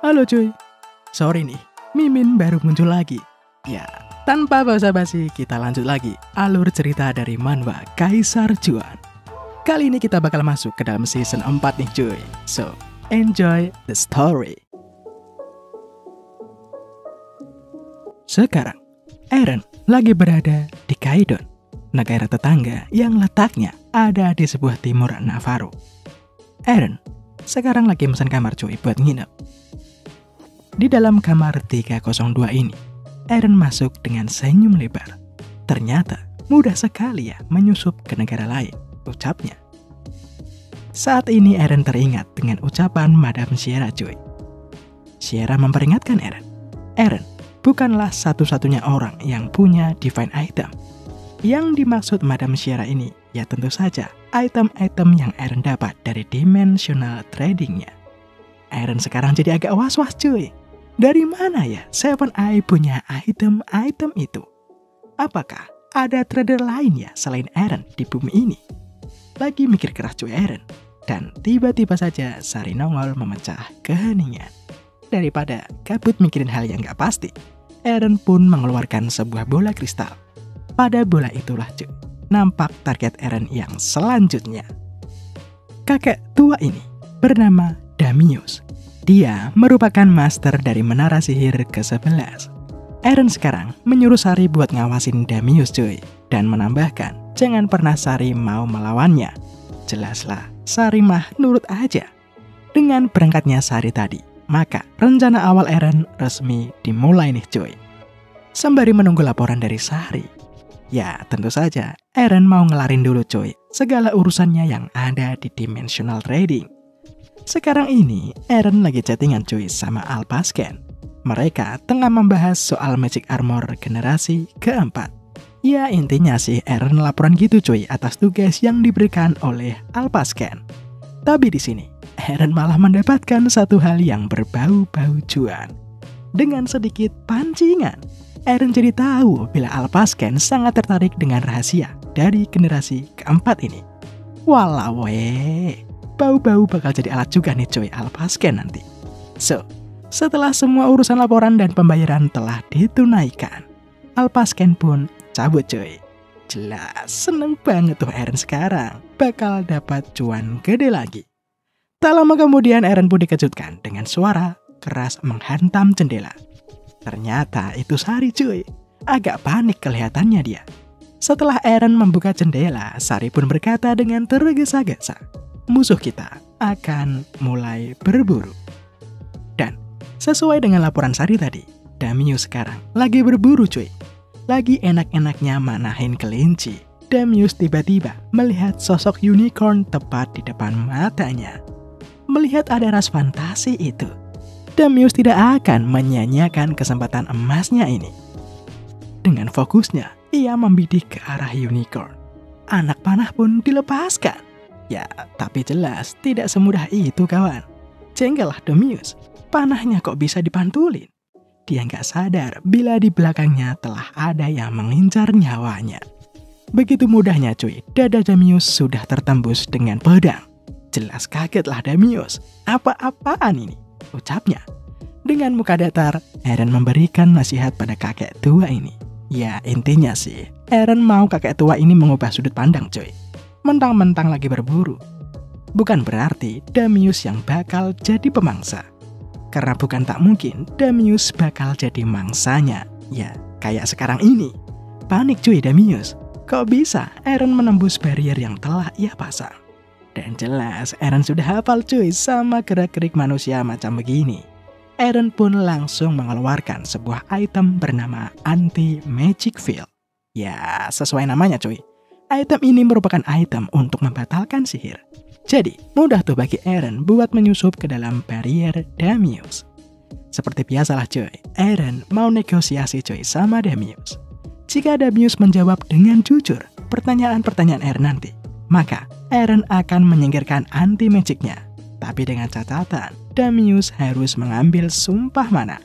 Halo cuy, sorry nih, Mimin baru muncul lagi. Ya, tanpa basa-basi kita lanjut lagi alur cerita dari manhwa Kaisar Juan. Kali ini kita bakal masuk ke dalam season 4 nih cuy. So, enjoy the story. Sekarang, Eren lagi berada di Kaidon, negara tetangga yang letaknya ada di sebuah timur Navarro. Eren sekarang lagi pesan kamar cuy buat nginep. Di dalam kamar 302 ini, Eren masuk dengan senyum lebar. Ternyata mudah sekali ya menyusup ke negara lain, ucapnya. Saat ini Eren teringat dengan ucapan Madame Sierra cuy. Sierra memperingatkan Eren bukanlah satu-satunya orang yang punya divine item. Yang dimaksud Madame Sierra ini ya tentu saja item-item yang Eren dapat dari dimensional tradingnya. Eren sekarang jadi agak was-was cuy. Dari mana ya Seven Eye punya item-item itu? Apakah ada trader lain ya selain Eren di bumi ini? Lagi mikir keras cuy Eren. Dan tiba-tiba saja Sari nongol memecah keheningan. Daripada kabut mikirin hal yang gak pasti, Eren pun mengeluarkan sebuah bola kristal. Pada bola itulah cuy, nampak target Eren yang selanjutnya. Kakek tua ini bernama Damius. Dia merupakan master dari menara sihir ke-11. Eren sekarang menyuruh Sari buat ngawasin Damius cuy. Dan menambahkan, jangan pernah Sari mau melawannya. Jelaslah, Sari mah nurut aja. Dengan berangkatnya Sari tadi, maka rencana awal Eren resmi dimulai nih cuy. Sembari menunggu laporan dari Sari. Ya tentu saja, Eren mau ngelarin dulu cuy segala urusannya yang ada di dimensional trading. Sekarang ini, Eren lagi chattingan cuy sama Alpasken. Mereka tengah membahas soal magic armor generasi keempat. Ya intinya sih Eren laporan gitu cuy atas tugas yang diberikan oleh Alpasken. Tapi di sini, Eren malah mendapatkan satu hal yang berbau-bau cuan. Dengan sedikit pancingan, Eren jadi tahu bila Alpasken sangat tertarik dengan rahasia dari generasi keempat ini. Walau bau-bau bakal jadi alat juga nih cuy Alpasken nanti. So, setelah semua urusan laporan dan pembayaran telah ditunaikan, Alpasken pun cabut cuy. Jelas seneng banget tuh Eren sekarang bakal dapat cuan gede lagi. Tak lama kemudian Eren pun dikejutkan dengan suara keras menghantam jendela. Ternyata itu Sari cuy. Agak panik kelihatannya dia. Setelah Eren membuka jendela, Sari pun berkata dengan tergesa-gesa, musuh kita akan mulai berburu. Dan sesuai dengan laporan Sari tadi, Damius sekarang lagi berburu cuy. Lagi enak-enaknya manahin kelinci. Damius tiba-tiba melihat sosok unicorn tepat di depan matanya. Melihat ada ras fantasi itu, Damius tidak akan menyia-nyiakan kesempatan emasnya ini. Dengan fokusnya, ia membidik ke arah unicorn. Anak panah pun dilepaskan. Ya, tapi jelas tidak semudah itu kawan. Jengkellah Damius, panahnya kok bisa dipantulin. Dia nggak sadar bila di belakangnya telah ada yang mengincar nyawanya. Begitu mudahnya cuy, dada Damius sudah tertembus dengan pedang. Jelas kagetlah Damius, apa-apaan ini? Ucapnya. Dengan muka datar, Eren memberikan nasihat pada kakek tua ini. Ya intinya sih, Eren mau kakek tua ini mengubah sudut pandang cuy. Mentang-mentang lagi berburu, bukan berarti Damius yang bakal jadi pemangsa. Karena bukan tak mungkin Damius bakal jadi mangsanya. Ya, kayak sekarang ini. Panik cuy Damius. Kok bisa Eren menembus barrier yang telah ia pasang? Dan jelas Eren sudah hafal cuy sama gerak-gerik manusia macam begini. Eren pun langsung mengeluarkan sebuah item bernama Anti-Magic Field. Ya, sesuai namanya cuy. Item ini merupakan item untuk membatalkan sihir. Jadi, mudah tuh bagi Eren buat menyusup ke dalam barrier Damius. Seperti biasalah cuy, Eren mau negosiasi cuy sama Damius. Jika Damius menjawab dengan jujur pertanyaan-pertanyaan Eren nanti, maka Eren akan menyingkirkan anti-magicnya. Tapi dengan catatan, Damius harus mengambil sumpah mana.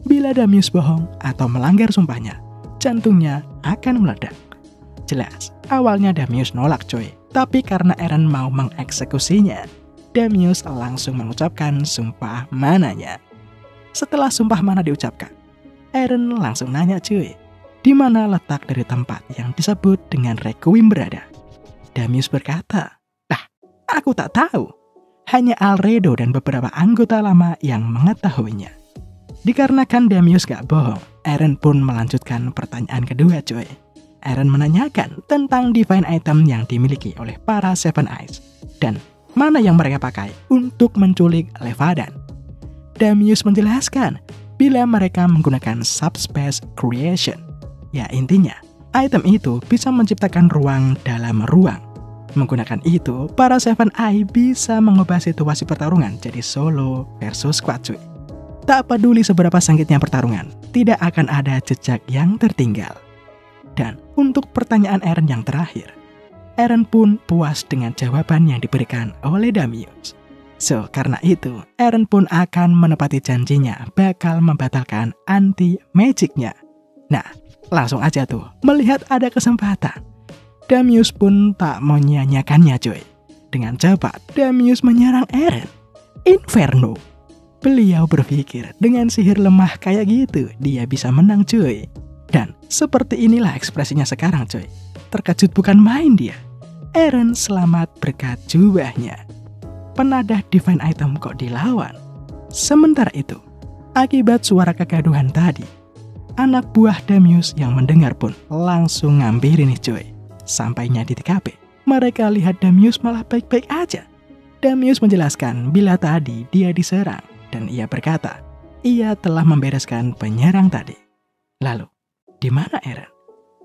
Bila Damius bohong atau melanggar sumpahnya, jantungnya akan meledak. Jelas, awalnya Damius nolak cuy. Tapi karena Eren mau mengeksekusinya, Damius langsung mengucapkan sumpah mananya. Setelah sumpah mana diucapkan, Eren langsung nanya cuy, di mana letak dari tempat yang disebut dengan Requiem berada. Damius berkata, aku tak tahu. Hanya Alredo dan beberapa anggota lama yang mengetahuinya. Dikarenakan Damius gak bohong, Eren pun melanjutkan pertanyaan kedua cuy. Eren menanyakan tentang divine item yang dimiliki oleh para Seven Eyes dan mana yang mereka pakai untuk menculik Levadan. Damius menjelaskan bila mereka menggunakan subspace creation. Ya intinya, item itu bisa menciptakan ruang dalam ruang. Menggunakan itu, para Seven Eye bisa mengubah situasi pertarungan jadi solo versus squad cuy. Tak peduli seberapa sengitnya pertarungan, tidak akan ada jejak yang tertinggal. Dan untuk pertanyaan Eren yang terakhir, Eren pun puas dengan jawaban yang diberikan oleh Damius. So, karena itu, Eren pun akan menepati janjinya bakal membatalkan anti-magicnya. Nah, langsung aja tuh, melihat ada kesempatan, Damius pun tak menyia-nyiakannya cuy. Dengan cepat, Damius menyerang Eren. Inferno. Beliau berpikir dengan sihir lemah kayak gitu, dia bisa menang cuy. Dan seperti inilah ekspresinya sekarang cuy. Terkejut bukan main dia. Eren selamat berkat jubahnya. Penadah divine item kok dilawan. Sementara itu, akibat suara kegaduhan tadi, anak buah Damius yang mendengar pun langsung ngambil nih cuy. Sampainya di TKP, mereka lihat Damius malah baik-baik aja. Damius menjelaskan bila tadi dia diserang dan ia berkata, ia telah membereskan penyerang tadi. Lalu, di mana Eren?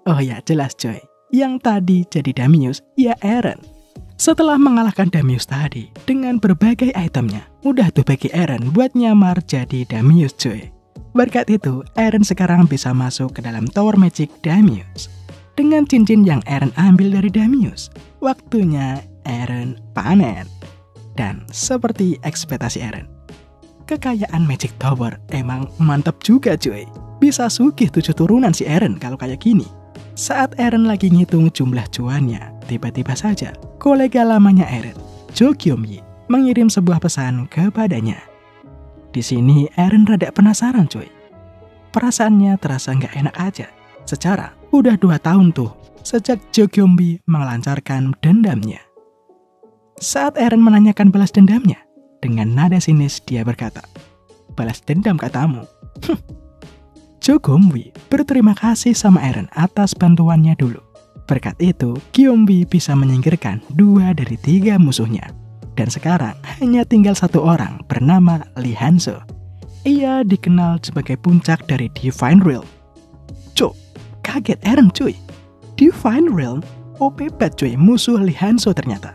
Oh ya jelas cuy, yang tadi jadi Damius ya Eren. Setelah mengalahkan Damius tadi dengan berbagai itemnya, udah tuh bagi Eren buat nyamar jadi Damius cuy. Berkat itu, Eren sekarang bisa masuk ke dalam Tower Magic Damius. Dengan cincin yang Eren ambil dari Damius, waktunya Eren panen. Dan seperti ekspektasi Eren, kekayaan Magic Tower emang mantap juga cuy. Bisa sugih 7 turunan si Eren kalau kayak gini. Saat Eren lagi ngitung jumlah cuannya, tiba-tiba saja kolega lamanya Eren, Jo Kyung-yi, mengirim sebuah pesan kepadanya. Di sini Eren rada penasaran cuy. Perasaannya terasa nggak enak aja. Secara udah 2 tahun tuh sejak Jo Kyung-yi melancarkan dendamnya. Saat Eren menanyakan balas dendamnya, dengan nada sinis dia berkata, balas dendam katamu? Jo Kyung-yi berterima kasih sama Eren atas bantuannya dulu. Berkat itu, Kyung-yi bisa menyingkirkan 2 dari 3 musuhnya. Dan sekarang hanya tinggal 1 orang bernama Lee Hanso. Ia dikenal sebagai puncak dari Divine Realm. Cuk, kaget Eren cuy. Divine Realm? OP banget cuy, musuh Lee Hanso ternyata.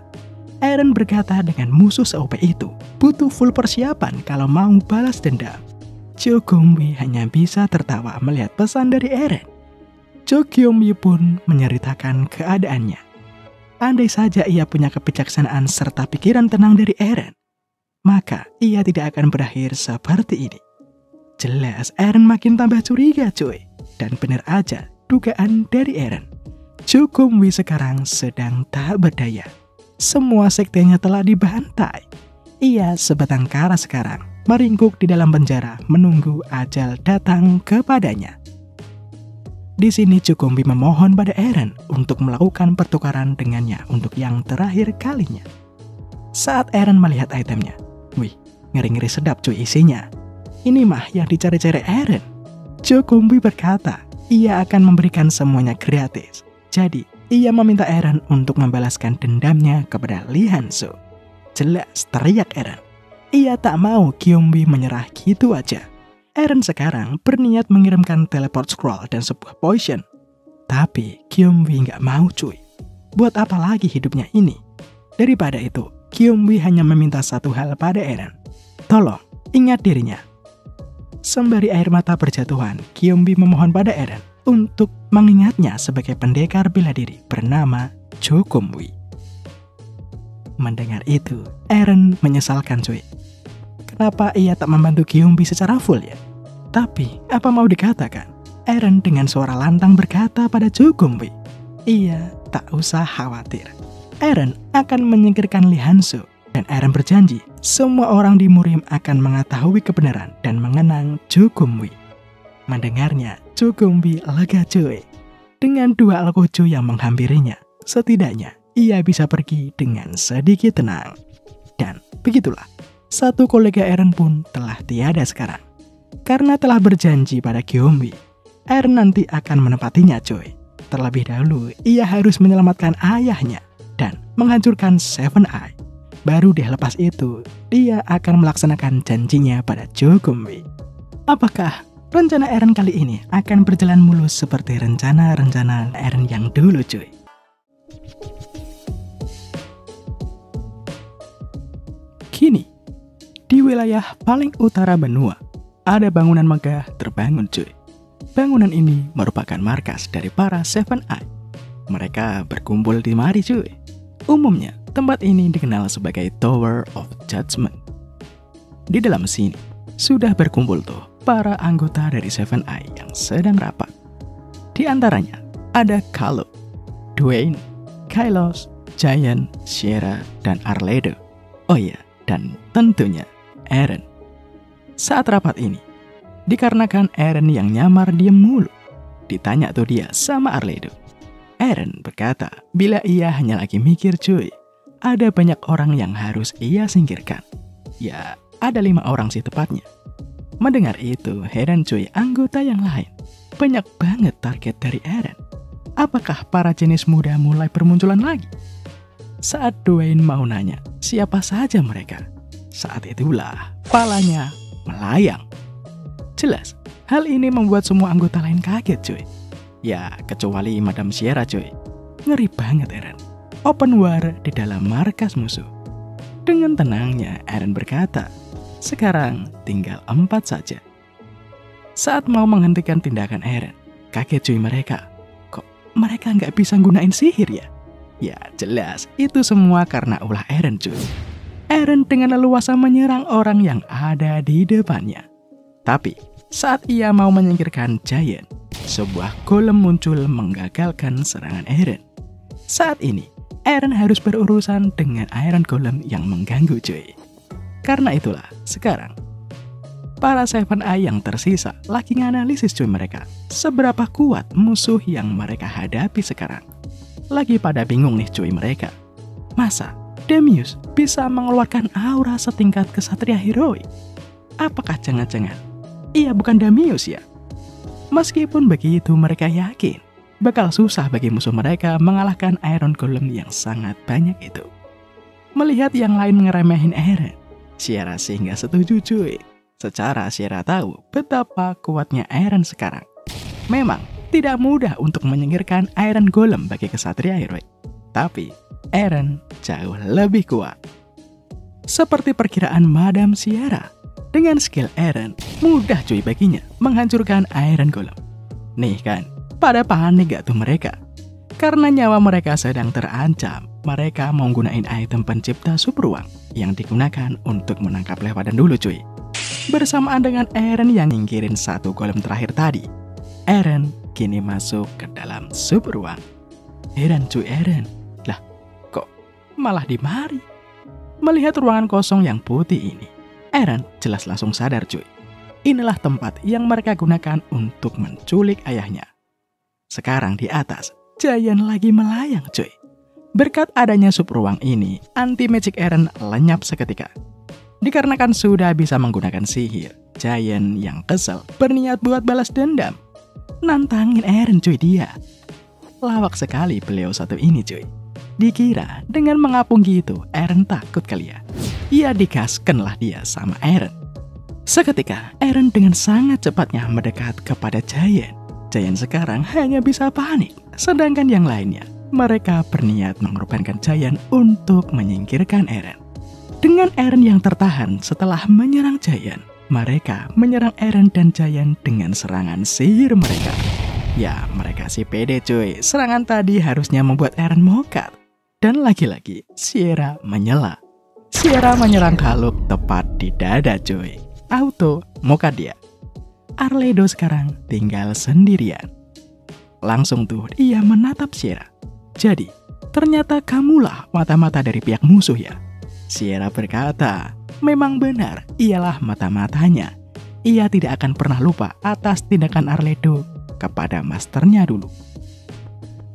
Eren berkata dengan musuh se-OP itu butuh full persiapan kalau mau balas dendam. Jo Kyung-yi hanya bisa tertawa melihat pesan dari Eren. Jo Kyung-yi pun menceritakan keadaannya. Andai saja ia punya kebijaksanaan serta pikiran tenang dari Eren, maka ia tidak akan berakhir seperti ini. Jelas Eren makin tambah curiga cuy. Dan benar aja dugaan dari Eren. Jo Kyung-yi sekarang sedang tak berdaya. Semua sektenya telah dibantai. Ia sebatang kara sekarang meringkuk di dalam penjara menunggu ajal datang kepadanya. Di sini Jo Kyung-yi memohon pada Eren untuk melakukan pertukaran dengannya untuk yang terakhir kalinya. Saat Eren melihat itemnya, wih, ngeri-ngeri sedap cuy isinya. Ini mah yang dicari-cari Eren. Jo Kyung-yi berkata, ia akan memberikan semuanya gratis. Jadi, ia meminta Eren untuk membalaskan dendamnya kepada Lee Hanso. Jelas teriak Eren. Ia tak mau Kyung-yi menyerah gitu aja. Eren sekarang berniat mengirimkan teleport scroll dan sebuah potion. Tapi Kyung-yi nggak mau cuy. Buat apa lagi hidupnya ini? Daripada itu, Kyung-yi hanya meminta satu hal pada Eren. Tolong, ingat dirinya. Sembari air mata berjatuhan, Kyung-yi memohon pada Eren untuk mengingatnya sebagai pendekar bela diri bernama Jo Kyung-yi. Mendengar itu, Eren menyesalkan cuy. Kenapa ia tak membantu Kyung-yi secara full ya? Tapi, apa mau dikatakan? Eren dengan suara lantang berkata pada Jo Kyung-yi, iya, tak usah khawatir. Eren akan menyingkirkan Lee Hanso Dan Eren berjanji, semua orang di Murim akan mengetahui kebenaran dan mengenang Jogumwi. Mendengarnya, Jogumwi lega cuy. Dengan 2 Algojo yang menghampirinya, setidaknya ia bisa pergi dengan sedikit tenang. Dan begitulah, satu kolega Eren pun telah tiada sekarang. Karena telah berjanji pada Gyombi, Eren nanti akan menepatinya cuy. Terlebih dahulu, ia harus menyelamatkan ayahnya dan menghancurkan Seven Eye. Baru deh lepas itu, dia akan melaksanakan janjinya pada Jogumwi. Apakah rencana Eren kali ini akan berjalan mulus seperti rencana-rencana Eren yang dulu cuy? Kini, di wilayah paling utara benua, ada bangunan megah terbangun cuy. Bangunan ini merupakan markas dari para Seven Eye. Mereka berkumpul di mari cuy. Umumnya, tempat ini dikenal sebagai Tower of Judgment. Di dalam sini, sudah berkumpul tuh para anggota dari Seven Eye yang sedang rapat. Di antaranya, ada Kalo, Dwayne, Kylos, Giant, Sierra, dan Arledo. Oh iya, dan tentunya Eren. Saat rapat ini, dikarenakan Eren yang nyamar diem mulu, ditanya tuh dia sama Arledo. Eren berkata, bila ia hanya lagi mikir cuy, ada banyak orang yang harus ia singkirkan. Ya, ada 5 orang sih tepatnya. Mendengar itu, heran cuy anggota yang lain. Banyak banget target dari Eren. Apakah para jenis muda mulai bermunculan lagi? Saat Dwayne mau nanya, siapa saja mereka? Saat itulah, palanya melayang. Jelas, hal ini membuat semua anggota lain kaget cuy. Ya, kecuali Madam Sierra cuy. Ngeri banget Eren. Open war di dalam markas musuh. Dengan tenangnya, Eren berkata, sekarang tinggal 4 saja. Saat mau menghentikan tindakan Eren, kaget cuy mereka. Kok mereka nggak bisa gunain sihir ya? Ya, jelas itu semua karena ulah Eren cuy. Eren dengan leluasa menyerang orang yang ada di depannya. Tapi, saat ia mau menyingkirkan Giant, sebuah golem muncul menggagalkan serangan Eren. Saat ini, Eren harus berurusan dengan Iron Golem yang mengganggu cuy. Karena itulah, sekarang, para Seven Eye yang tersisa lagi nganalisis cuy mereka. Seberapa kuat musuh yang mereka hadapi sekarang. Lagi pada bingung nih cuy mereka. Masa Demius bisa mengeluarkan aura setingkat kesatria heroik? Apakah jangan-jangan ia bukan Demius ya? Meskipun begitu, mereka yakin bakal susah bagi musuh mereka mengalahkan Iron Golem yang sangat banyak itu. Melihat yang lain ngeremehin Eren, Sierra sehingga setuju cuy. Secara Sierra tahu betapa kuatnya Eren sekarang. Memang tidak mudah untuk menyingkirkan Iron Golem bagi kesatria heroik. Tapi Eren jauh lebih kuat. Seperti perkiraan Madam Sierra, dengan skill Eren, mudah cuy baginya menghancurkan Iron Golem. Nih kan, pada panik gak tuh mereka? Karena nyawa mereka sedang terancam, mereka mau gunain item pencipta super ruang yang digunakan untuk menangkap Levadan dulu cuy. Bersamaan dengan Eren yang nyingkirin satu golem terakhir tadi, Eren kini masuk ke dalam super ruang. Heran cuy Eren, lah kok malah dimari? Melihat ruangan kosong yang putih ini, Eren jelas langsung sadar cuy. Inilah tempat yang mereka gunakan untuk menculik ayahnya. Sekarang di atas, Giant lagi melayang cuy. Berkat adanya sub ruang ini, anti-magic Eren lenyap seketika. Dikarenakan sudah bisa menggunakan sihir, Giant yang kesel berniat buat balas dendam. Nantangin Eren cuy dia. Lawak sekali beliau satu ini cuy. Dikira dengan mengapung gitu, Eren takut kali ya. Ia dikaskenlah dia sama Eren. Seketika, Eren dengan sangat cepatnya mendekat kepada Giant. Giant sekarang hanya bisa panik, sedangkan yang lainnya, mereka berniat mengorbankan Giant untuk menyingkirkan Eren. Dengan Eren yang tertahan setelah menyerang Giant, mereka menyerang Eren dan Giant dengan serangan sihir mereka. Ya, mereka sih pede cuy, serangan tadi harusnya membuat Eren mokat. Dan lagi-lagi, Sierra menyela. Sierra menyerang Kaluk tepat di dada cuy. Auto, mokat dia. Arledo sekarang tinggal sendirian. Langsung tuh ia menatap Sierra. Jadi, ternyata kamulah mata-mata dari pihak musuh ya. Sierra berkata, memang benar, ialah mata-matanya. Ia tidak akan pernah lupa atas tindakan Alredo kepada masternya dulu.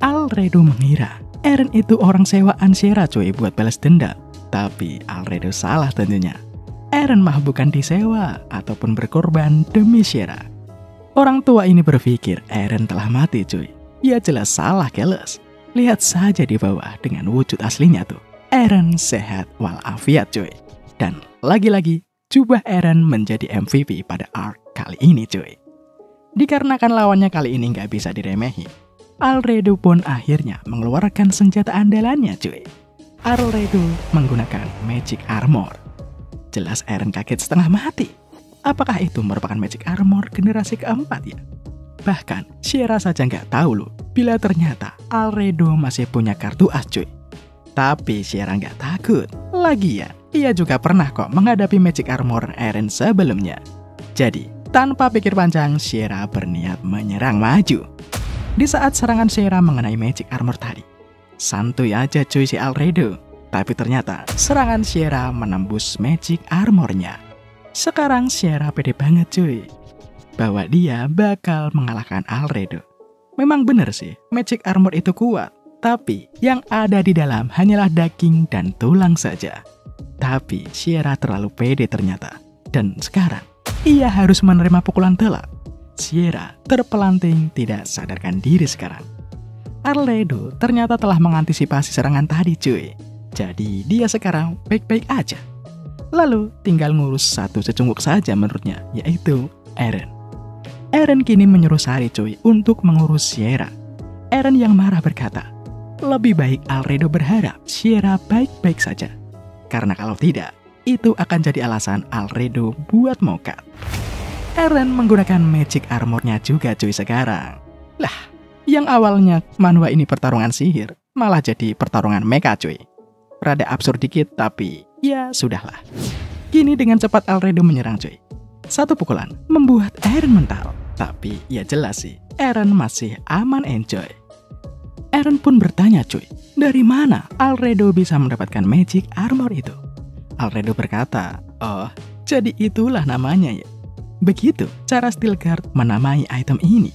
Alredo mengira Eren itu orang sewaan Sierra cuy buat balas dendam. Tapi Alredo salah tentunya. Eren mah bukan disewa ataupun berkorban demi Sierra. Orang tua ini berpikir Eren telah mati cuy. Ya jelas salah keles. Lihat saja di bawah dengan wujud aslinya tuh. Eren sehat walafiat cuy. Dan lagi-lagi jubah Eren menjadi MVP pada arc kali ini cuy. Dikarenakan lawannya kali ini nggak bisa diremehi, Alredo pun akhirnya mengeluarkan senjata andalannya cuy. Alredo menggunakan Magic Armor. Jelas Eren kaget setengah mati. Apakah itu merupakan Magic Armor generasi keempat ya? Bahkan Sierra saja nggak tahu loh bila ternyata Alredo masih punya kartu as cuy. Tapi Sierra nggak takut. Lagian, ia juga pernah kok menghadapi Magic Armor Eren sebelumnya. Jadi, tanpa pikir panjang, Sierra berniat menyerang maju. Di saat serangan Sierra mengenai Magic Armor tadi, santuy aja cuy si Alredo. Tapi ternyata serangan Sierra menembus Magic Armornya. Sekarang Sierra pede banget cuy, bahwa dia bakal mengalahkan Alredo. Memang bener sih, Magic Armor itu kuat. Tapi yang ada di dalam hanyalah daging dan tulang saja. Tapi Sierra terlalu pede ternyata. Dan sekarang, ia harus menerima pukulan telak. Sierra terpelanting tidak sadarkan diri sekarang. Alredo ternyata telah mengantisipasi serangan tadi cuy. Jadi dia sekarang baik-baik aja. Lalu tinggal ngurus satu secungkuk saja menurutnya, yaitu Eren. Eren kini menyuruh Sari cuy untuk mengurus Sierra. Eren yang marah berkata, lebih baik Alredo berharap Sierra baik-baik saja. Karena kalau tidak, itu akan jadi alasan Alredo buat mokat. Eren menggunakan Magic Armornya juga cuy sekarang. Lah, yang awalnya manhwa ini pertarungan sihir, malah jadi pertarungan mecha cuy. Rada absurd dikit tapi ya sudahlah. Kini dengan cepat Alredo menyerang cuy. Satu pukulan membuat Eren mental. Tapi ya jelas sih, Eren masih aman enjoy. Eren pun bertanya cuy, dari mana Alredo bisa mendapatkan Magic Armor itu? Alredo berkata, oh jadi itulah namanya ya. Begitu cara Stilgard menamai item ini.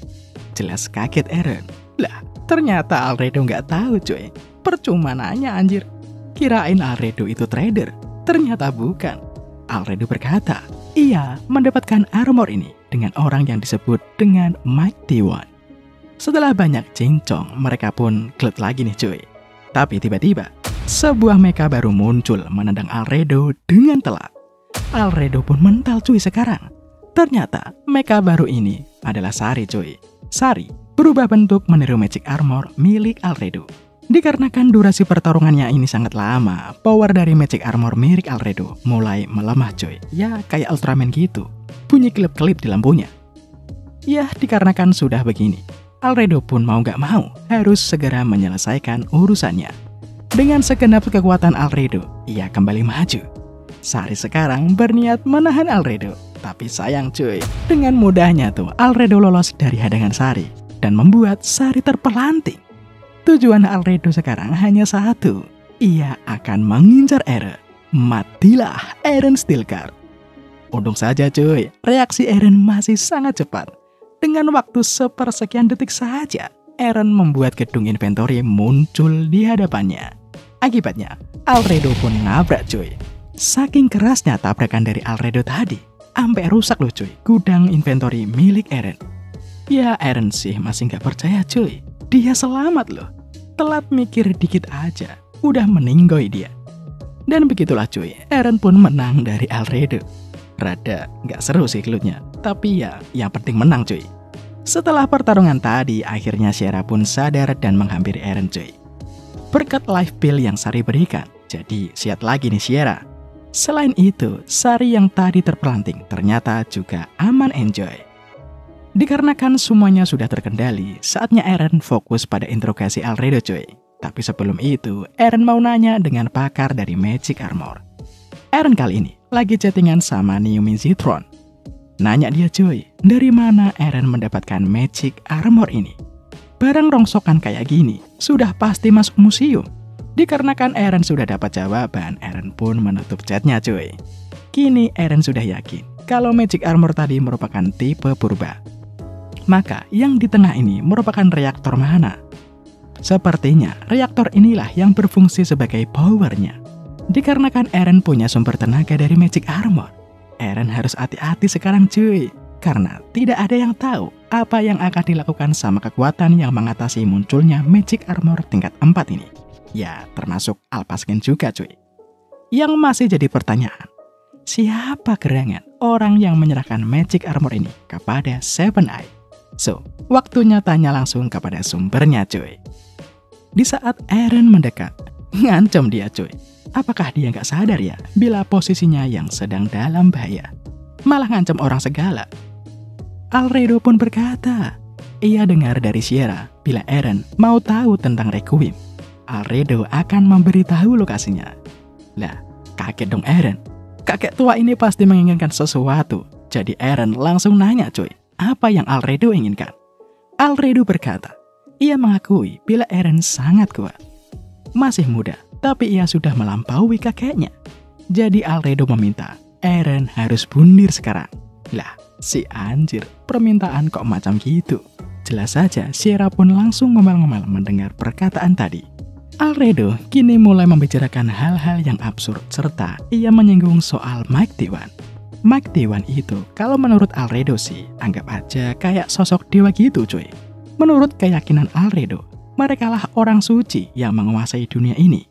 Jelas kaget Eren. Lah ternyata Alredo nggak tahu cuy. Percuma nanya anjir. Kirain Alredo itu trader. Ternyata bukan. Alredo berkata, ia mendapatkan armor ini dengan orang yang disebut dengan Mighty One. Setelah banyak cincong, mereka pun klik lagi nih cuy. Tapi tiba-tiba, sebuah mecha baru muncul menendang Alredo dengan telak. Alredo pun mental cuy sekarang. Ternyata mecha baru ini adalah Sari cuy. Sari berubah bentuk meniru Magic Armor milik Alredo. Dikarenakan durasi pertarungannya ini sangat lama, power dari Magic Armor milik Alredo mulai melemah cuy. Ya kayak Ultraman gitu, bunyi kelip-kelip di lampunya. Ya dikarenakan sudah begini, Alredo pun mau gak mau harus segera menyelesaikan urusannya. Dengan segenap kekuatan Alredo, ia kembali maju. Sari sekarang berniat menahan Alredo. Tapi sayang cuy, dengan mudahnya tuh Alredo lolos dari hadangan Sari dan membuat Sari terpelanting. Tujuan Alredo sekarang hanya satu, ia akan mengincar Eren. Matilah Eren Stilgard. Untung saja cuy, reaksi Eren masih sangat cepat. Dengan waktu sepersekian detik saja, Eren membuat gedung inventory muncul di hadapannya. Akibatnya, Alredo pun nabrak cuy. Saking kerasnya tabrakan dari Alredo tadi, sampai rusak loh cuy gudang inventory milik Eren. Ya Eren sih masih nggak percaya cuy. Dia selamat loh. Telat mikir dikit aja, udah meninggoy dia. Dan begitulah cuy, Eren pun menang dari Alredo. Rada nggak seru sih klubnya, tapi ya yang penting menang cuy. Setelah pertarungan tadi, akhirnya Sierra pun sadar dan menghampiri Eren cuy. Berkat life pill yang Sari berikan, jadi siap lagi nih Sierra. Selain itu, Sari yang tadi terpelanting ternyata juga aman enjoy. Dikarenakan semuanya sudah terkendali, saatnya Eren fokus pada interogasi Alredo cuy. Tapi sebelum itu, Eren mau nanya dengan pakar dari Magic Armor. Eren kali ini lagi chattingan sama Niyumin Zitron. Nanya dia cuy, dari mana Eren mendapatkan Magic Armor ini? Barang rongsokan kayak gini, sudah pasti masuk museum. Dikarenakan Eren sudah dapat jawaban, Eren pun menutup chatnya cuy. Kini Eren sudah yakin kalau Magic Armor tadi merupakan tipe purba. Maka yang di tengah ini merupakan reaktor mana? Sepertinya reaktor inilah yang berfungsi sebagai powernya. Dikarenakan Eren punya sumber tenaga dari Magic Armor, Eren harus hati-hati sekarang cuy. Karena tidak ada yang tahu apa yang akan dilakukan sama kekuatan yang mengatasi munculnya Magic Armor tingkat 4 ini. Ya, termasuk Alpha-Skin juga cuy. Yang masih jadi pertanyaan, siapa gerangan orang yang menyerahkan Magic Armor ini kepada Seven Eye? So, waktunya tanya langsung kepada sumbernya cuy. Di saat Eren mendekat, ngancam dia cuy. Apakah dia nggak sadar ya bila posisinya yang sedang dalam bahaya? Malah ngancam orang segala. Alredo pun berkata, ia dengar dari Sierra bila Eren mau tahu tentang Requiem, Alredo akan memberitahu lokasinya. Lah, kaget dong Eren. Kakek tua ini pasti menginginkan sesuatu. Jadi Eren langsung nanya cuy, apa yang Alredo inginkan? Alredo berkata, ia mengakui bila Eren sangat kuat. Masih muda, tapi ia sudah melampaui kakeknya. Jadi Alredo meminta, Eren harus bundir sekarang. Lah, si anjir, permintaan kok macam gitu? Jelas saja, Sierra pun langsung ngomel-ngomel mendengar perkataan tadi. Alredo kini mulai membicarakan hal-hal yang absurd serta ia menyinggung soal Mike T1. Mike T1 itu kalau menurut Alredo sih anggap aja kayak sosok dewa gitu cuy. Menurut keyakinan Alredo, merekalah orang suci yang menguasai dunia ini.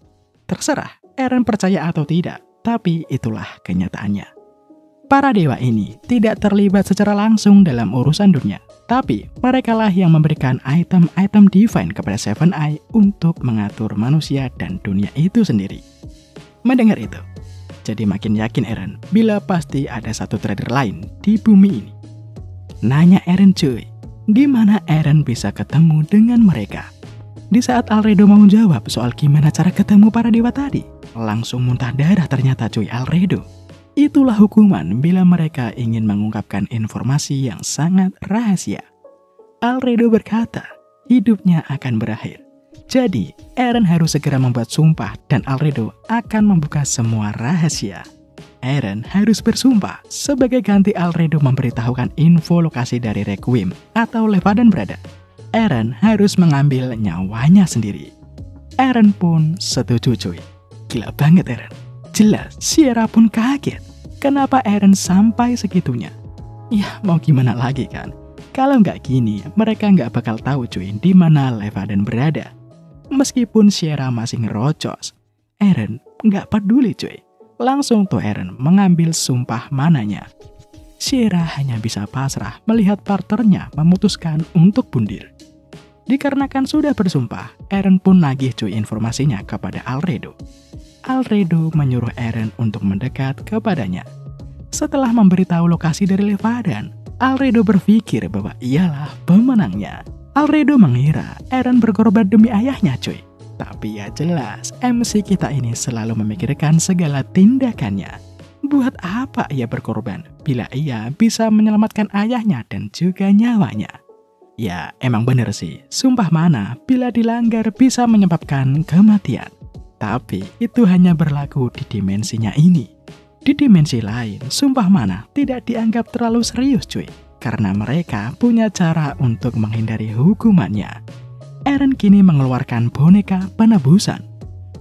Terserah Eren percaya atau tidak, tapi itulah kenyataannya. Para dewa ini tidak terlibat secara langsung dalam urusan dunia, tapi merekalah yang memberikan item-item divine kepada Seven Eye untuk mengatur manusia dan dunia itu sendiri. Mendengar itu, jadi makin yakin Eren bila pasti ada satu trader lain di bumi ini. Nanya Eren cuy, di mana Eren bisa ketemu dengan mereka? Di saat Alredo mau jawab soal gimana cara ketemu para dewa tadi, langsung muntah darah ternyata cuy Alredo. Itulah hukuman bila mereka ingin mengungkapkan informasi yang sangat rahasia. Alredo berkata, hidupnya akan berakhir. Jadi, Eren harus segera membuat sumpah dan Alredo akan membuka semua rahasia. Eren harus bersumpah sebagai ganti Alredo memberitahukan info lokasi dari Requiem atau Levadan berada. Eren harus mengambil nyawanya sendiri. Eren pun setuju cuy. Gila banget Eren. Jelas Sierra pun kaget. Kenapa Eren sampai segitunya? Ya mau gimana lagi kan? Kalau nggak gini, mereka nggak bakal tahu cuy di mana Levadan berada. Meskipun Sierra masih ngerocos, Eren nggak peduli cuy. Langsung tuh Eren mengambil sumpah mananya. Sierra hanya bisa pasrah melihat partnernya memutuskan untuk bundir. Dikarenakan sudah bersumpah, Eren pun nagih cuy informasinya kepada Alredo. Alredo menyuruh Eren untuk mendekat kepadanya. Setelah memberitahu lokasi dari Levadan, Alredo berpikir bahwa ialah pemenangnya. Alredo mengira Eren berkorban demi ayahnya cuy. Tapi ya jelas, MC kita ini selalu memikirkan segala tindakannya. Buat apa ia berkorban bila ia bisa menyelamatkan ayahnya dan juga nyawanya? Ya emang bener sih, sumpah mana bila dilanggar bisa menyebabkan kematian. Tapi itu hanya berlaku di dimensinya ini. Di dimensi lain, sumpah mana tidak dianggap terlalu serius cuy. Karena mereka punya cara untuk menghindari hukumannya. Eren kini mengeluarkan boneka penebusan.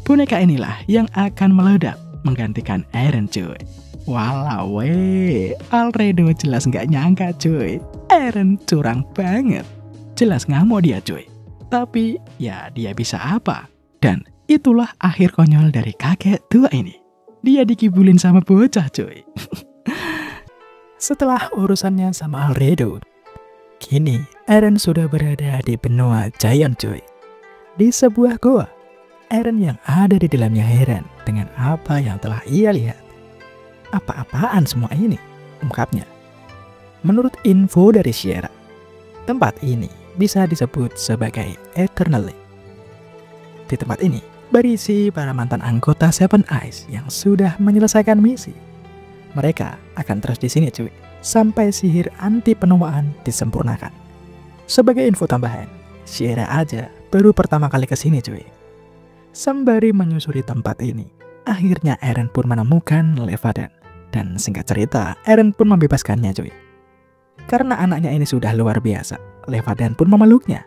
Boneka inilah yang akan meledak menggantikan Eren cuy. Walau weh, Alredo jelas nggak nyangka cuy. Eren curang banget. Jelas ngamuk dia cuy. Tapi ya dia bisa apa? Dan itulah akhir konyol dari kakek tua ini. Dia dikibulin sama bocah cuy. Setelah urusannya sama Alredo, kini Eren sudah berada di benua Giant cuy. Di sebuah goa, Eren yang ada di dalamnya heran dengan apa yang telah ia lihat. Apa-apaan semua ini? Ungkapnya. Menurut info dari Sierra, tempat ini bisa disebut sebagai Eternal Lake. Di tempat ini berisi para mantan anggota Seven Eyes yang sudah menyelesaikan misi. Mereka akan terus di sini cuy, sampai sihir anti penuaan disempurnakan. Sebagai info tambahan, Sierra aja baru pertama kali ke sini cuy. Sembari menyusuri tempat ini, akhirnya Eren pun menemukan Levadan. Dan singkat cerita, Eren pun membebaskannya cuy. Karena anaknya ini sudah luar biasa, Levadan pun memeluknya.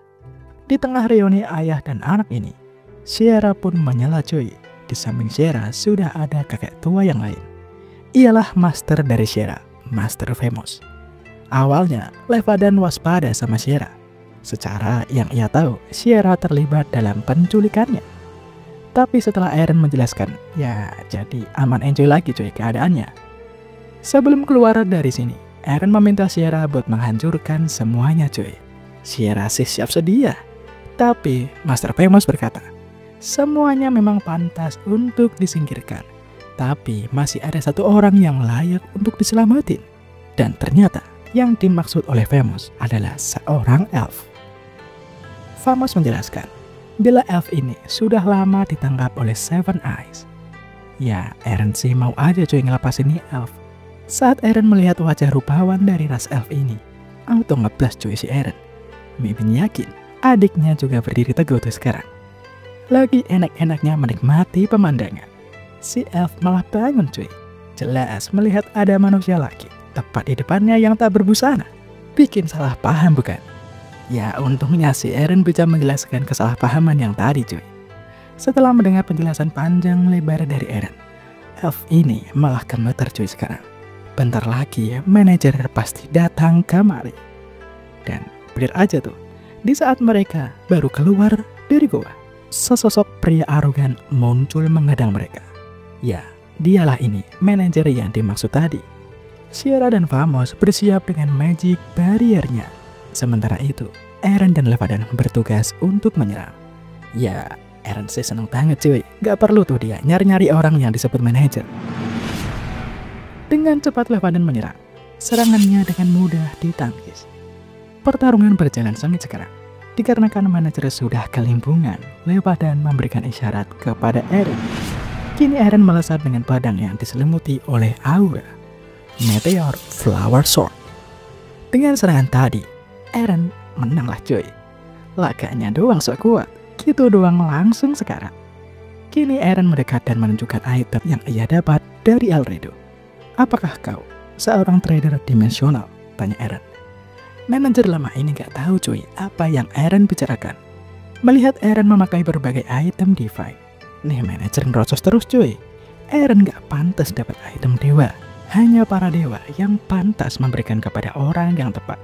Di tengah reuni ayah dan anak ini, Sierra pun menyela cuy. Di samping Sierra sudah ada kakek tua yang lain. Ialah master dari Sierra, Master Famous. Awalnya, Levadan waspada sama Sierra. Secara yang ia tahu, Sierra terlibat dalam penculikannya. Tapi setelah Eren menjelaskan, ya jadi aman enjoy lagi cuy keadaannya. Sebelum keluar dari sini, Eren meminta Sierra buat menghancurkan semuanya cuy. Sierra sih siap sedia. Tapi Master Famous berkata, semuanya memang pantas untuk disingkirkan. Tapi masih ada satu orang yang layak untuk diselamatin. Dan ternyata yang dimaksud oleh Famous adalah seorang elf. Famous menjelaskan, bila elf ini sudah lama ditangkap oleh Seven Eyes. Ya, Eren sih mau aja cuy ngelepasin nih elf. Saat Eren melihat wajah rupawan dari ras elf ini, auto ngeblas cuy si Eren. Mimin yakin adiknya juga berdiri teguh tuh sekarang. Lagi enak-enaknya menikmati pemandangan, si elf malah bangun cuy. Jelas melihat ada manusia lagi tepat di depannya yang tak berbusana. Bikin salah paham bukan? Ya untungnya si Eren bisa menjelaskan kesalahpahaman yang tadi cuy. Setelah mendengar penjelasan panjang lebar dari Eren, elf ini malah gemeter cuy sekarang. Bentar lagi manajer pasti datang kemari. Dan bener aja tuh, di saat mereka baru keluar dari goa, sesosok pria arogan muncul menghadang mereka. Ya, dialah ini manajer yang dimaksud tadi. Sierra dan Famous bersiap dengan magic barriernya. Sementara itu, Eren dan Levadan bertugas untuk menyerang. Ya, Eren sih seneng banget cuy. Gak perlu tuh dia nyari-nyari orang yang disebut manajer. Dengan cepat Levadan menyerang. Serangannya dengan mudah ditangkis. Pertarungan berjalan sengit sekarang. Dikarenakan manajer sudah kelimpungan, Levadan memberikan isyarat kepada Eren. Kini Eren melesat dengan pedang yang diselimuti oleh aura Meteor Flower Sword. Dengan serangan tadi, Eren menanglah cuy. Laganya doang sok kuat, gitu doang langsung sekarang. Kini Eren mendekat dan menunjukkan item yang ia dapat dari Alredo. Apakah kau seorang trader dimensional? Tanya Eren. Manajer lama ini gak tahu cuy apa yang Eren bicarakan. Melihat Eren memakai berbagai item divine, nih manajer ngerocos terus cuy. Eren gak pantas dapat item dewa. Hanya para dewa yang pantas memberikan kepada orang yang tepat.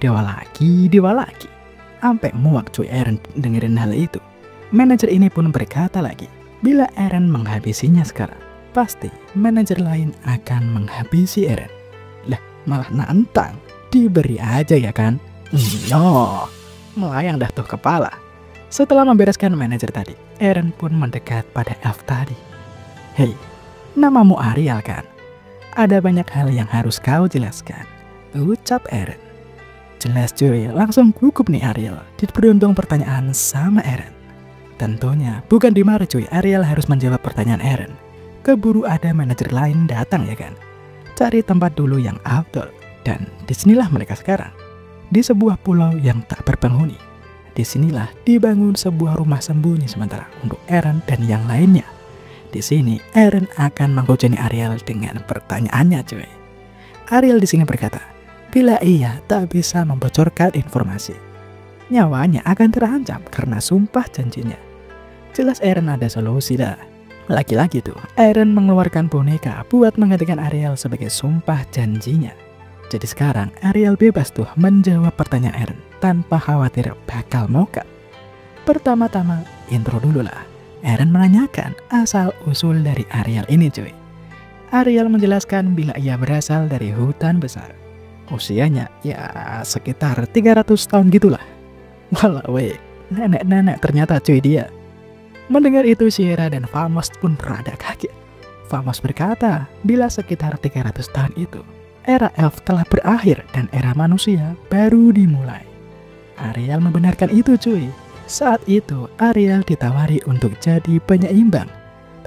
Dewa lagi. Sampai muak cuy Eren dengerin hal itu. Manajer ini pun berkata lagi, bila Eren menghabisinya sekarang, pasti manajer lain akan menghabisi Eren. Lah, malah nantang. Diberi aja ya kan? No, melayang dah tuh kepala. Setelah membereskan manajer tadi, Eren pun mendekat pada elf tadi. Hei, namamu Ariel kan? Ada banyak hal yang harus kau jelaskan, ucap Eren. Jelas cuy, langsung gugup nih Ariel diberuntung pertanyaan sama Eren. Tentunya bukan dimarah cuy, Ariel harus menjawab pertanyaan Eren. Keburu ada manajer lain datang ya kan? Cari tempat dulu yang afdol. Dan disinilah mereka sekarang, di sebuah pulau yang tak berpenghuni. Disinilah dibangun sebuah rumah sembunyi sementara untuk Eren dan yang lainnya. Di sini Eren akan menghujani Ariel dengan pertanyaannya cuy. Ariel di sini berkata, bila ia tak bisa membocorkan informasi, nyawanya akan terancam karena sumpah janjinya. Jelas Eren ada solusi dah. Lagi-lagi tuh, Eren mengeluarkan boneka buat menggantikan Ariel sebagai sumpah janjinya. Jadi sekarang Ariel bebas tuh menjawab pertanyaan Eren tanpa khawatir bakal mokat. Pertama-tama intro dulu lah. Eren menanyakan asal-usul dari Ariel ini cuy. Ariel menjelaskan bila ia berasal dari hutan besar. Usianya ya sekitar 300 tahun gitulah. Walau nenek-nenek ternyata cuy dia. Mendengar itu Sierra dan Famous pun rada kaget. Famous berkata bila sekitar 300 tahun itu era elf telah berakhir dan era manusia baru dimulai. Ariel membenarkan itu cuy. Saat itu Ariel ditawari untuk jadi penyeimbang,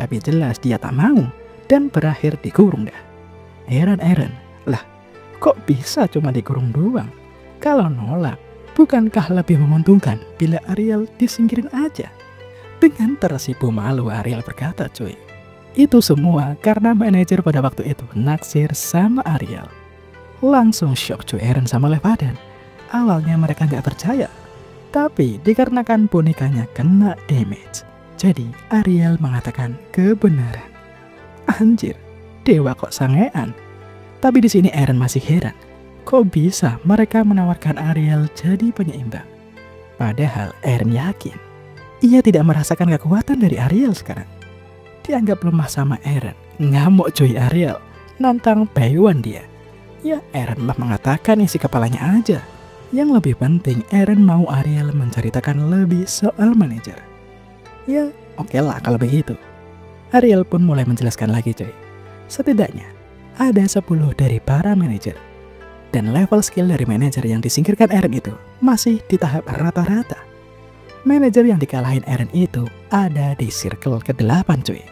tapi jelas dia tak mau dan berakhir dikurung dah. Eren, lah kok bisa cuma dikurung doang? Kalau nolak, bukankah lebih menguntungkan bila Ariel disingkirin aja? Dengan tersipu malu Ariel berkata, cuy, itu semua karena manajer pada waktu itu naksir sama Ariel. Langsung shock cuy Eren sama Levadan. Awalnya mereka nggak percaya, tapi dikarenakan bonekanya kena damage, jadi Ariel mengatakan kebenaran. Anjir, dewa kok sangean. Tapi di sini Eren masih heran, kok bisa mereka menawarkan Ariel jadi penyeimbang. Padahal Eren yakin ia tidak merasakan kekuatan dari Ariel sekarang. Dianggap lemah sama Eren, ngamuk cuy Ariel, nantang Bayuan dia. Ya Eren mah mengatakan isi kepalanya aja. Yang lebih penting Eren mau Ariel menceritakan lebih soal manajer. Ya oke lah kalau begitu. Ariel pun mulai menjelaskan lagi cuy. Setidaknya ada 10 dari para manajer. Dan level skill dari manajer yang disingkirkan Eren itu masih di tahap rata-rata. Manajer yang dikalahin Eren itu ada di circle ke-8 cuy.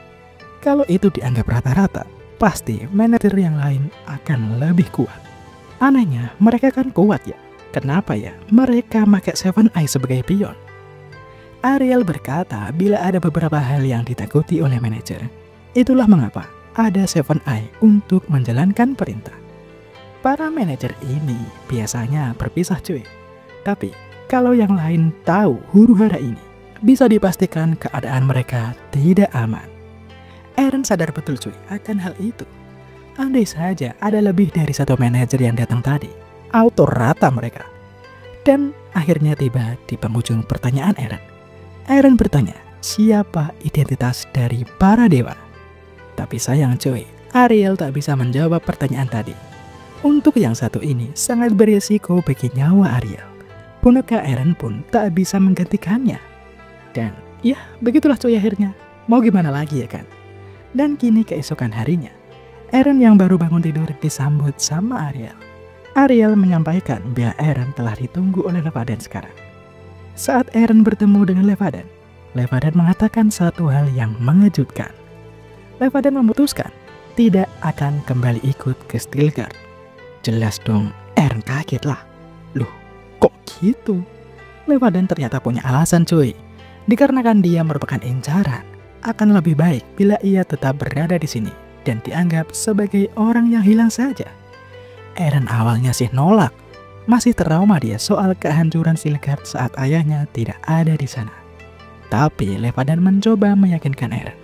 Kalau itu dianggap rata-rata, pasti manajer yang lain akan lebih kuat. Anehnya mereka kan kuat ya. Kenapa ya mereka pakai Seven Eye sebagai pion? Ariel berkata bila ada beberapa hal yang ditakuti oleh manajer. Itulah mengapa ada Seven Eye untuk menjalankan perintah. Para manajer ini biasanya berpisah cuy. Tapi kalau yang lain tahu huru-hara ini, bisa dipastikan keadaan mereka tidak aman. Eren sadar betul cuy akan hal itu. Andai saja ada lebih dari satu manajer yang datang tadi, auto rata mereka. Dan akhirnya tiba di penghujung pertanyaan Eren. Eren bertanya, siapa identitas dari para dewa? Tapi sayang cuy, Ariel tak bisa menjawab pertanyaan tadi. Untuk yang satu ini sangat berisiko bagi nyawa Ariel. Boneka Eren pun tak bisa menggantikannya. Dan ya begitulah cuy akhirnya. Mau gimana lagi ya kan? Dan kini keesokan harinya, Eren yang baru bangun tidur disambut sama Ariel. Ariel menyampaikan bila Eren telah ditunggu oleh Levadan sekarang. Saat Eren bertemu dengan Levadan, Levadan mengatakan satu hal yang mengejutkan. Levadan memutuskan tidak akan kembali ikut ke Stilgar. Jelas dong, Eren kaget lah. Loh, kok gitu? Levadan ternyata punya alasan cuy. Dikarenakan dia merupakan incaran, akan lebih baik bila ia tetap berada di sini dan dianggap sebagai orang yang hilang saja. Eren awalnya sih nolak. Masih trauma dia soal kehancuran Stilgar saat ayahnya tidak ada di sana. Tapi Levadan mencoba meyakinkan Eren.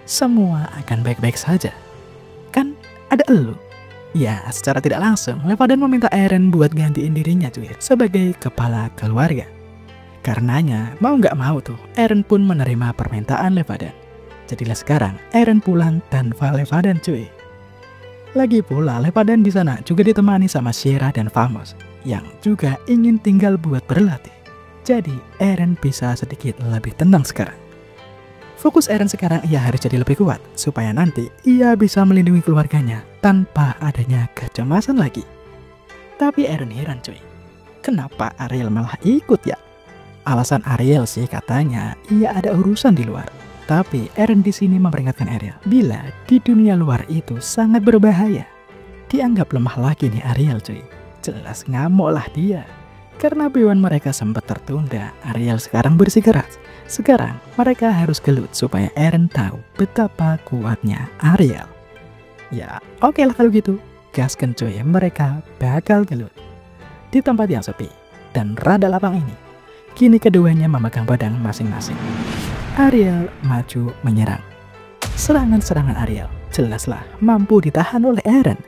Semua akan baik-baik saja. Kan ada elu. Ya, secara tidak langsung, Levadan meminta Eren buat gantiin dirinya cuy sebagai kepala keluarga. Karenanya, mau nggak mau tuh, Eren pun menerima permintaan Levadan. Jadilah sekarang, Eren pulang tanpa Levadan cuy. Lagi pula, Levadan di sana juga ditemani sama Sierra dan Famos, yang juga ingin tinggal buat berlatih. Jadi, Eren bisa sedikit lebih tenang sekarang. Fokus Eren sekarang ia harus jadi lebih kuat, supaya nanti ia bisa melindungi keluarganya tanpa adanya kecemasan lagi. Tapi Eren heran cuy, kenapa Ariel malah ikut ya? Alasan Ariel sih katanya ia ada urusan di luar. Tapi Eren di sini memperingatkan Ariel bila di dunia luar itu sangat berbahaya. Dianggap lemah lagi nih Ariel cuy. Jelas ngamuk lah dia. Karena beuan mereka sempat tertunda, Ariel sekarang bersikeras. Sekarang mereka harus gelut supaya Eren tahu betapa kuatnya Ariel. Ya oke lah kalau gitu, gaskan cuy, mereka bakal gelut. Di tempat yang sepi dan rada lapang ini, kini keduanya memegang pedang masing-masing. Ariel maju menyerang. Serangan-serangan Ariel jelaslah mampu ditahan oleh Eren.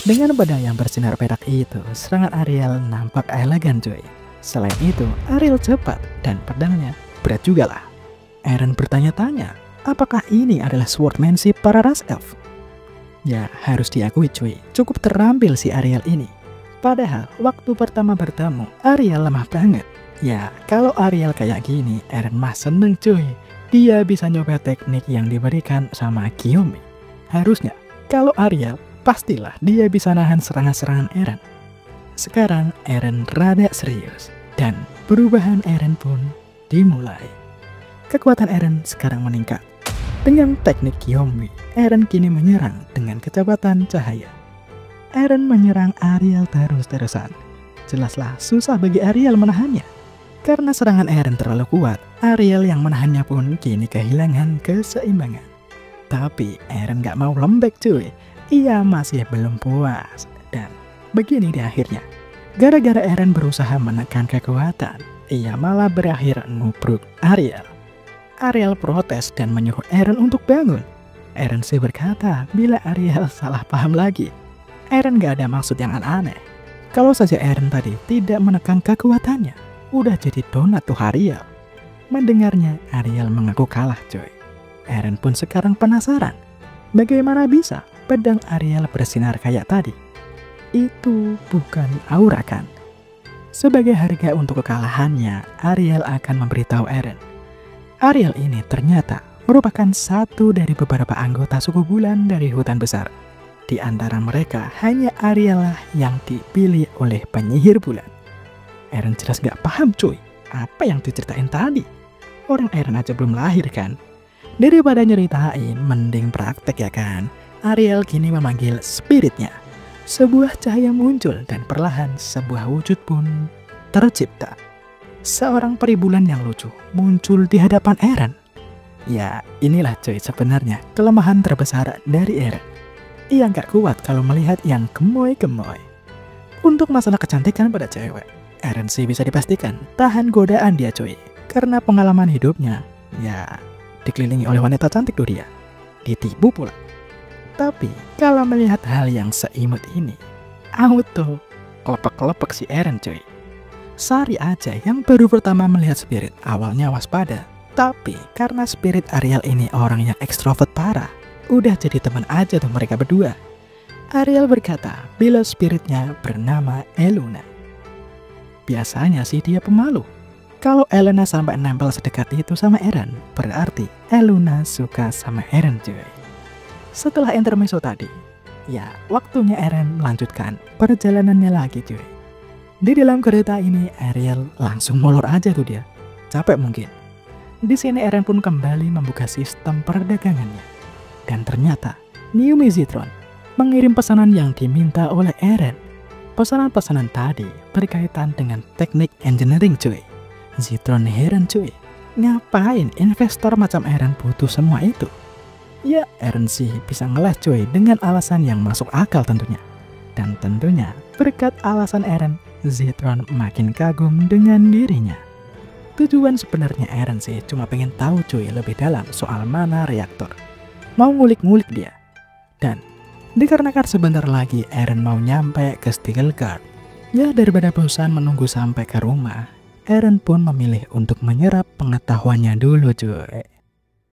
Dengan pedang yang bersinar perak itu, serangan Ariel nampak elegan cuy. Selain itu, Ariel cepat dan pedangnya berat juga lah. Eren bertanya-tanya, apakah ini adalah swordmanship para ras elf? Ya, harus diakui cuy, cukup terampil si Ariel ini. Padahal, waktu pertama bertemu, Ariel lemah banget. Ya, kalau Ariel kayak gini, Eren mah seneng cuy. Dia bisa nyoba teknik yang diberikan sama Kiyomi. Harusnya, kalau Ariel, pastilah dia bisa nahan serangan-serangan Eren. Sekarang, Eren rada serius. Dan perubahan Eren pun dimulai. Kekuatan Eren sekarang meningkat. Dengan teknik Kiyomi, Eren kini menyerang dengan kecepatan cahaya. Eren menyerang Ariel terus-terusan. Jelaslah susah bagi Ariel menahannya. Karena serangan Eren terlalu kuat, Ariel yang menahannya pun kini kehilangan keseimbangan. Tapi Eren gak mau lembek cuy. Ia masih belum puas. Dan begini di akhirnya. Gara-gara Eren berusaha menekan kekuatan, ia malah berakhir nubruk Ariel. Ariel protes dan menyuruh Eren untuk bangun. Eren sih berkata bila Ariel salah paham lagi. Eren gak ada maksud yang aneh. Kalau saja Eren tadi tidak menekan kekuatannya, udah jadi donat tuh Ariel. Mendengarnya, Ariel mengaku kalah coy. Eren pun sekarang penasaran. Bagaimana bisa pedang Ariel bersinar kayak tadi? Itu bukan aura kan? Sebagai harga untuk kekalahannya, Ariel akan memberitahu Eren. Ariel ini ternyata merupakan satu dari beberapa anggota suku bulan dari hutan besar. Di antara mereka, hanya Ariel lah yang dipilih oleh penyihir bulan. Eren jelas gak paham cuy, apa yang diceritain tadi? Orang Eren aja belum lahir kan? Daripada nyeritain, mending praktek ya kan? Ariel kini memanggil spiritnya. Sebuah cahaya muncul dan perlahan sebuah wujud pun tercipta. Seorang peri bulan yang lucu muncul di hadapan Eren. Ya, inilah cuy sebenarnya kelemahan terbesar dari Eren. Ia nggak kuat kalau melihat yang gemoy-gemoy. Untuk masalah kecantikan pada cewek, Eren sih bisa dipastikan tahan godaan dia cuy. Karena pengalaman hidupnya, ya dikelilingi oleh wanita cantik tuh dia. Ditipu pula. Tapi kalau melihat hal yang seimut ini, auto kelepek-kelepek si Eren cuy. Sari aja yang baru pertama melihat spirit awalnya waspada. Tapi karena spirit Ariel ini orang yang ekstrovert parah, udah jadi teman aja tuh mereka berdua. Ariel berkata bila spiritnya bernama Eluna. Biasanya sih dia pemalu. Kalau Eluna sampai nempel sedekat itu sama Eren, berarti Eluna suka sama Eren cuy. Setelah intermezzo tadi, ya waktunya Eren melanjutkan perjalanannya lagi cuy. Di dalam kereta ini Ariel langsung molor aja tuh dia. Capek mungkin. Di sini Eren pun kembali membuka sistem perdagangannya. Dan ternyata Numi Zitron mengirim pesanan yang diminta oleh Eren. Pesanan-pesanan tadi berkaitan dengan teknik engineering cuy. Zitron heran cuy. Ngapain investor macam Eren butuh semua itu? Ya Eren sih bisa ngeles cuy dengan alasan yang masuk akal tentunya. Dan tentunya berkat alasan Eren, Zitron makin kagum dengan dirinya. Tujuan sebenarnya Eren sih cuma pengen tahu cuy lebih dalam soal mana reaktor. Mau ngulik-ngulik dia. Dan dikarenakan sebentar lagi Eren mau nyampe ke Steelguard. Ya daripada bosan menunggu sampai ke rumah, Eren pun memilih untuk menyerap pengetahuannya dulu cuy.